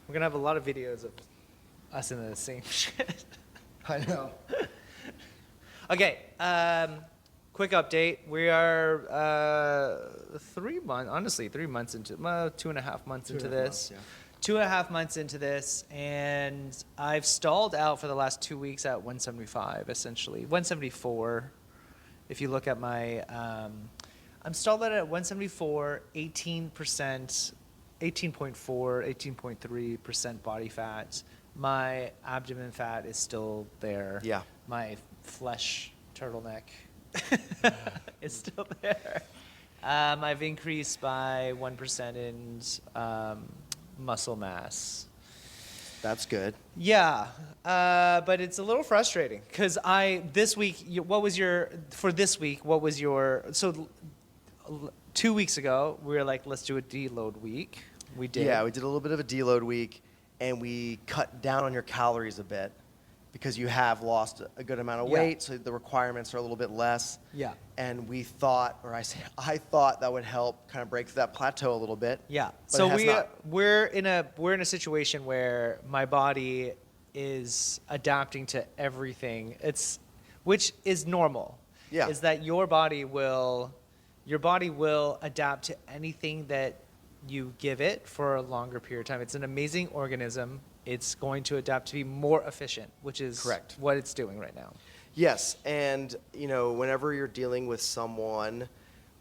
We're going to have a lot of videos of us in the same shit. I know. Okay, quick update. We are 3 months into, 2.5 months into this. 2.5 months into this, and I've stalled out for the last 2 weeks at 175, essentially. 174, if you look at my, I'm stalled out at 174, 18%, 18.4, 18.3% body fat. My abdomen fat is still there. Yeah. My flesh turtleneck is still there. I've increased by 1% in muscle mass. That's good. Yeah, but it's a little frustrating because this week, what was your 2 weeks ago, we were like, let's do a deload week. We did. Yeah, we did a little bit of a deload week, and we cut down on your calories a bit because you have lost a good amount of weight, so the requirements are a little bit less. Yeah. And we thought, I thought that would help kind of break through that plateau a little bit. Yeah. But So it has not. we're in a situation where my body is adapting to everything. Which is normal. Yeah. Is that your body will adapt to anything that you give it for a longer period of time. It's an amazing organism. It's going to adapt to be more efficient, which is Correct. what it's doing right now. Yes, and whenever you're dealing with someone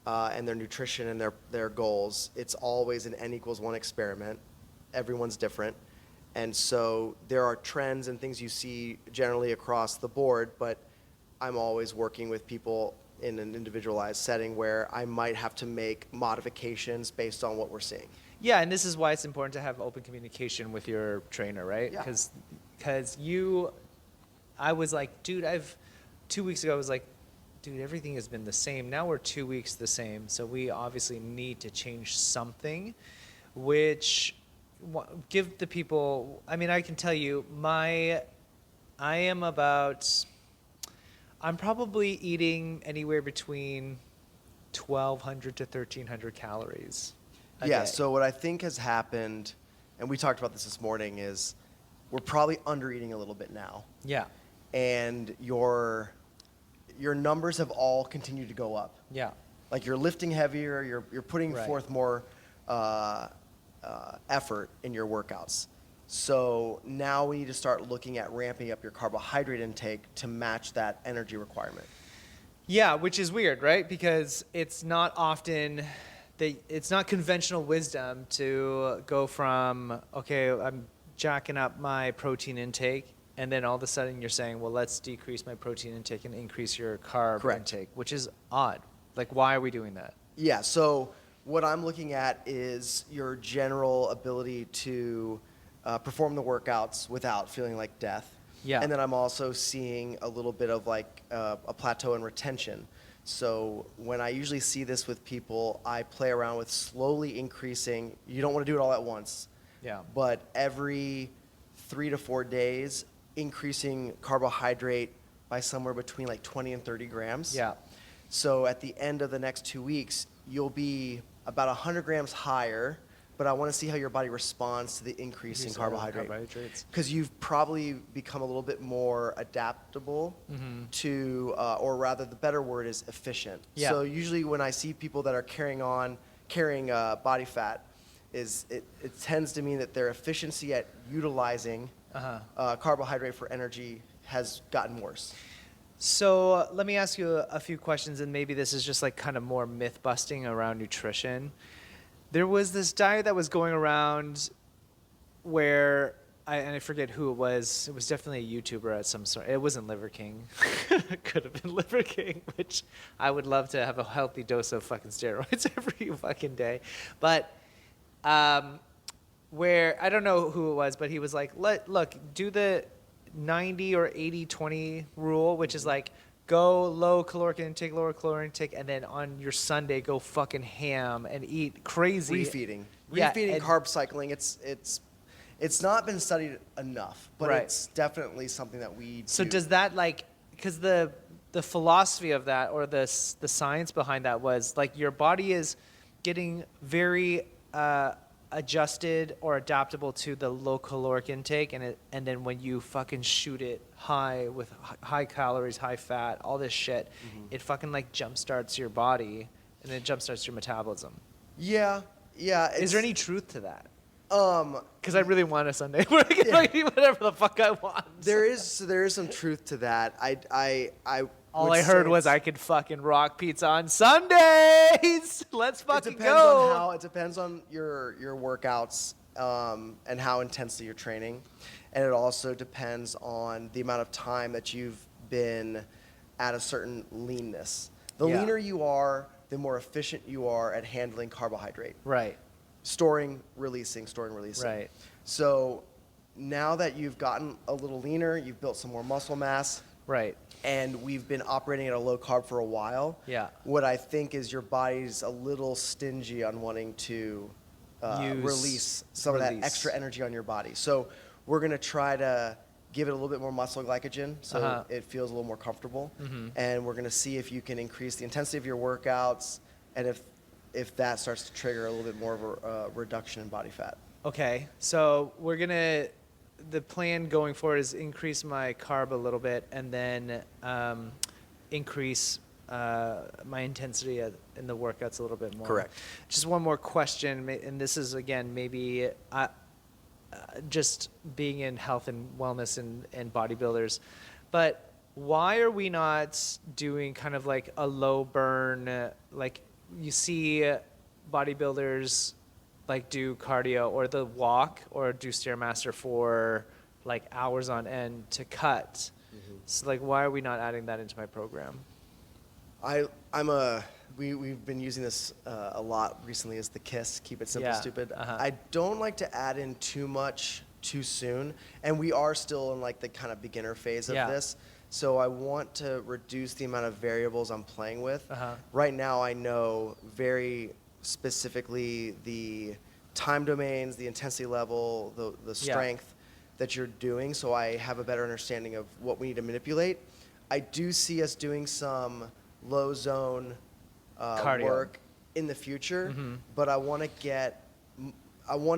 and their nutrition and their goals, it's always an N=1 experiment. Everyone's different. And so there are trends and things you see generally across the board, but I'm always working with people in an individualized setting where I might have to make modifications based on what we're seeing. Yeah, and this is why it's important to have open communication with your trainer, right? Yeah. Because I was like, dude, 2 weeks ago, I was like, dude, everything has been the same. Now we're 2 weeks the same, so we obviously need to change something, which give the people, I mean, I can tell you, I'm probably eating anywhere between 1,200 to 1,300 calories a Yeah, day. so what I think has happened, and we talked about this morning, is we're probably under-eating a little bit now. Yeah, And your numbers have all continued to go up. yeah. Like you're lifting heavier, you're putting Right. forth more effort in your workouts. So now we need to start looking at ramping up your carbohydrate intake to match that energy requirement. Yeah, which is weird, right? Because it's not conventional wisdom to go from, okay, I'm jacking up my protein intake, and then all of a sudden you're saying, well, let's decrease my protein intake and increase your carb Correct. intake, which is odd. Like, why are we doing that? Yeah, so what I'm looking at is your general ability to perform the workouts without feeling like death. Yeah. And then I'm also seeing a little bit of like a plateau in retention. So when I usually see this with people, I play around with slowly increasing. You don't want to do it all at once. Yeah. But every 3 to 4 days, increasing carbohydrate by somewhere between like 20 and 30 grams. Yeah. So at the end of the next 2 weeks, you'll be about 100 grams higher, but I want to see how your body responds to the increase in carbohydrate. Carbohydrates. Because you've probably become a little bit more adaptable to, or rather the better word is efficient. Yeah. So usually when I see people that are carrying body fat, it tends to mean that their efficiency at utilizing carbohydrate for energy has gotten worse. So let me ask you a few questions, and maybe this is just like kind of more myth busting around nutrition. There was this diet that was going around where, I forget who it was. It was definitely a YouTuber at some sort. It wasn't Liver King. It could have been Liver King, which I would love to have a healthy dose of fucking steroids every fucking day. But where, I don't know who it was, but he was like, look, do the 90 or 80-20 rule, which is like, go low caloric intake, lower caloric intake, and then on your Sunday, go fucking ham and eat crazy. Refeeding. Yeah, Refeeding, and- carb cycling, it's not been studied enough, but Right. it's definitely something that we So do. does that like, because the philosophy of that, or the science behind that was like your body is getting very adjusted or adaptable to the low caloric intake, and then when you fucking shoot it high with high calories, high fat, all this shit, it fucking like jumpstarts your body and then jumpstarts your metabolism. Yeah. Is there any truth to that? Um, Because I really want a Sunday where I can like eat whatever the fuck I want. there is some truth to that. All would I heard say was it's- I could fucking rock pizza on Sundays. Let's fucking go. It depends on your workouts and how intensely you're training, and it also depends on the amount of time that you've been at a certain leanness. The Yeah. leaner you are, the more efficient you are at handling carbohydrate. Right. Storing, releasing. Right. So now that you've gotten a little leaner, you've built some more muscle mass, Right. and we've been operating at a low carb for a while. Yeah. What I think is your body's a little stingy on wanting to release some of that extra energy on your body. So we're going to try to give it a little bit more muscle glycogen so it feels a little more comfortable. And we're going to see if you can increase the intensity of your workouts, and if that starts to trigger a little bit more of a reduction in body fat. Okay. So the plan going forward is increase my carb a little bit and then increase my intensity in the workouts a little bit more. Correct. Just one more question, and this is, again, maybe just being in health and wellness and bodybuilders, but why are we not doing kind of like a low burn, like you see bodybuilders like do cardio or the walk or do Stairmaster for like hours on end to cut. So like, why are we not adding that into my program? We've been using this a lot recently as the KISS, keep it simple, Yeah, stupid. uh-huh. I don't like to add in too much too soon, and we are still in like the kind of beginner phase of Yeah. this. So I want to reduce the amount of variables I'm playing with. Uh-huh. Right now I know very specifically the time domains, the intensity level, the strength that you're doing, so I have a better understanding of what we need to manipulate. I do see us doing some low zone Cardio. work in the future, but I want to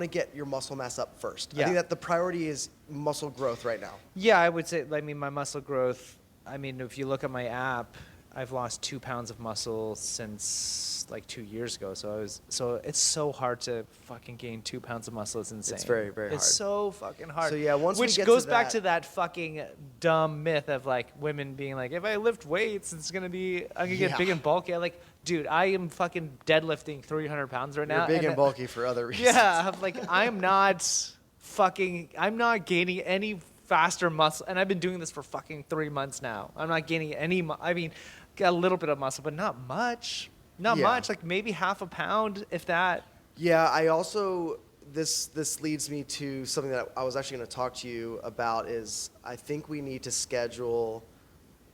get your muscle mass up first. I Yeah. think that the priority is muscle growth right now. Yeah, I would say, I mean, my muscle growth, I mean, if you look at my app, I've lost 2 pounds of muscle since like 2 years ago. So it's so hard to fucking gain 2 pounds of muscle. It's insane. It's very, very hard. It's so fucking hard. So, yeah, once we Which get goes to back that- to that fucking dumb myth of like women being like, if I lift weights, I'm gonna get big and bulky. I'm like, dude, I am fucking deadlifting 300 pounds right now. You're big and and bulky for other reasons. yeah, I'm like, I'm not gaining any faster muscle, and I've been doing this for fucking 3 months now. I'm not gaining any, I mean, got a little bit of muscle, but not much. Not Yeah. much, like maybe half a pound, if that. Yeah, I also, this leads me to something that I was actually going to talk to you about is I think we need to schedule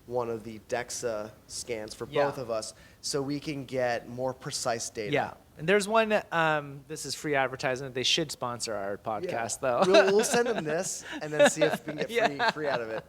one of the DEXA scans for Yeah. both of us so we can get more precise data. Yeah. And there's one, this is free advertisement. They should sponsor our podcast, though. We'll send them this and then see if we can get free out of it.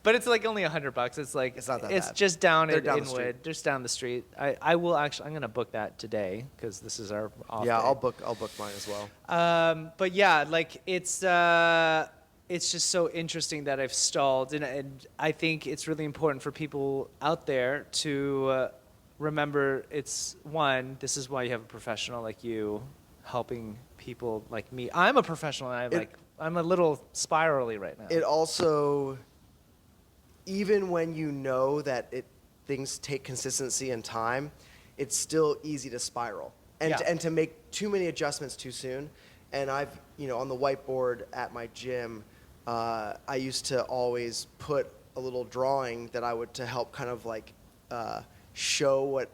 But it's like only $100. It's like, It's not that it's bad. just down They're in down the Inwood, street. just down the street. I will actually, I'm going to book that today because this is our off Yeah, day. I'll book mine as well. But yeah, like it's just so interesting that I've stalled, and I think it's really important for people out there to remember. It's one, this is why you have a professional like you helping people like me. I'm a professional, and I'm a little spirally right now. It also, even when you know that things take consistency and time, it's still easy to spiral and to make too many adjustments too soon. And I've, on the whiteboard at my gym, I used to always put a little drawing that I would to help kind of like show what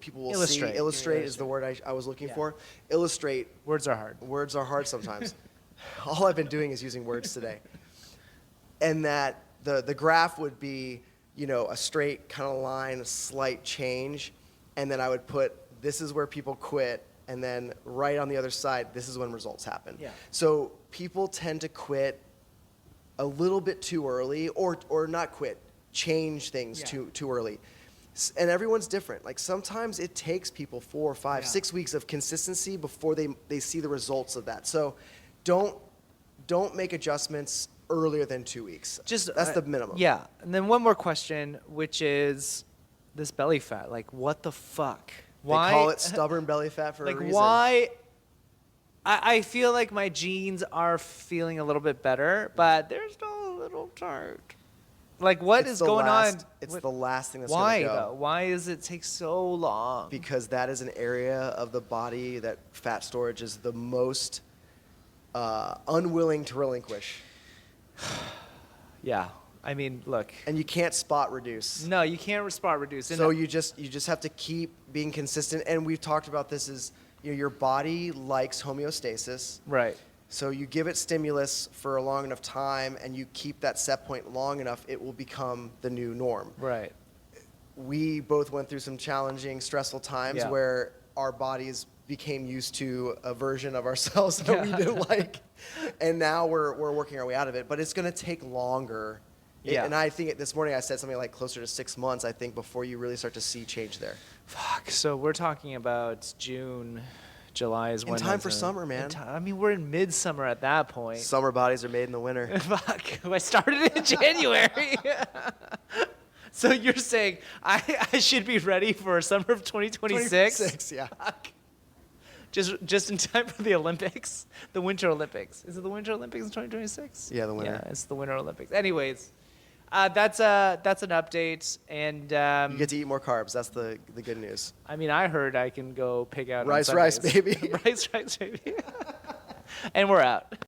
people will Illustrate. see. Illustrate is the word I was looking for. Illustrate. Words are hard. Words are hard sometimes. All I've been doing is using words today. And that the graph would be, a straight kind of line, a slight change, and then I would put, this is where people quit, and then right on the other side, this is when results happen. Yeah. So people tend to quit a little bit too early, or not quit, change things too early. And everyone's different. Like sometimes it takes people 4, 5, Yeah. 6 weeks of consistency before they see the results of that. So don't make adjustments earlier than 2 weeks. That's the minimum. Yeah. And then one more question, which is this belly fat. Like, what the fuck? Why They call it stubborn belly fat for a like reason. why? I feel like my jeans are feeling a little bit better, but they're still a little tight. Like, what is going on? It's the last thing that's Why going to go. though? Why does it take so long? Because that is an area of the body that fat storage is the most unwilling to relinquish. Yeah. I mean, look. And you can't spot reduce. No, you can't spot reduce. So you just have to keep being consistent. And we've talked about this is, your body likes homeostasis. Right. So you give it stimulus for a long enough time and you keep that set point long enough, it will become the new norm. Right. We both went through some challenging, stressful times where our bodies became used to a version of ourselves that we didn't like. And now we're working our way out of it. But it's going to take longer. Yeah. And I think this morning I said something like closer to 6 months, I think, before you really start to see change there. Fuck. So we're talking about June, July is In when. time for summer, man. I mean, we're in midsummer at that point. Summer bodies are made in the winter. Fuck. I started in January. So you're saying I should be ready for summer of 2026? 26, yeah. Fuck. Just in time for the Olympics, the Winter Olympics. Is it the Winter Olympics in 2026? Yeah, the winter. Yeah, it's the Winter Olympics. Anyways, that's an update, and You get to eat more carbs. That's the good news. I mean, I heard I can go pig out on Rice, Sundays. baby. rice, baby. And we're out.